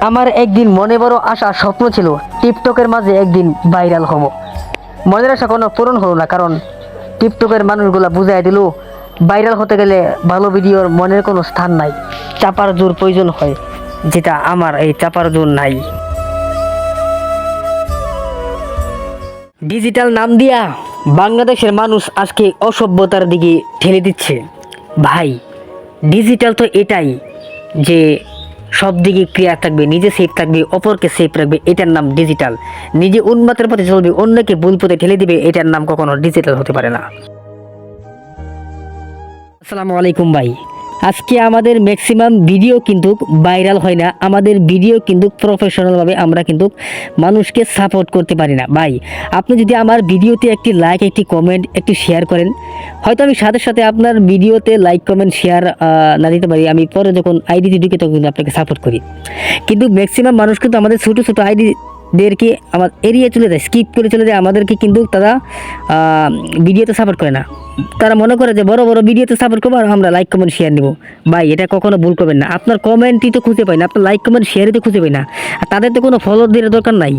আমার একদিন মনে বড় আশা স্বপ্ন ছিল টিকটকের মাঝে একদিন ভাইরাল হব। মনের আশা কোনো পূরণ হলো না, কারণ টিকটকের মানুষগুলা বুঝাই দিল ভাইরাল হতে গেলে ভালো ভিডিওর মনের কোনো স্থান নাই, চাপার জোর প্রয়োজন হয়, যেটা আমার এই চাপার জোর নাই। ডিজিটাল নাম দিয়া বাংলাদেশের মানুষ আজকে অসভ্যতার দিকে ঠেলে দিচ্ছে। ভাই, ডিজিটাল তো এটাই যে সব দিকে ক্লিয়ার থাকবে, নিজে সেফ থাকবে, অপরকে সেফ রাখবে, এটার নাম ডিজিটাল। নিজে উন্মাতের পথে চলবে, অন্যকে ভুল পথে ঠেলে দিবে, এটার নাম কখনো ডিজিটাল হতে পারে না। আসসালামু আলাইকুম ভাই। আজকে আমাদের ম্যাক্সিমাম ভিডিও কিন্তু ভাইরাল হয় না, আমাদের ভিডিও কিন্তু প্রফেশনালভাবে আমরা কিন্তু মানুষকে সাপোর্ট করতে পারি না। ভাই, আপনি যদি আমার ভিডিওতে একটি লাইক, একটি কমেন্ট, একটি শেয়ার করেন, হয়তো আমি সাথে সাথে আপনার ভিডিওতে লাইক কমেন্ট শেয়ার না দিতে পারি, আমি পরে যখন আইডিতে ঢুকে তখন কিন্তু আপনাকে সাপোর্ট করি। কিন্তু ম্যাক্সিমাম মানুষ কিন্তু আমাদের ছোটো ছোটো আইডিদেরকে আমার এরিয়া চলে যায়, স্কিপ করে চলে যায়, আমাদেরকে কিন্তু তারা ভিডিওতে সাপোর্ট করে না। তারা মনে করে যে বড় বড় ভিডিওতে সাপোর্ট করবো আর আমরা লাইক কমেন্ট শেয়ার নেবো। ভাই, এটা কখনো ভুল করবেন না। আপনার কমেন্টই তো খুঁজে পাই না, আপনার লাইক কমেন্ট শেয়ারই তো খুঁজে পাই না, আর তাদের তো কোনো ফলো দেওয়ার দরকার নাই।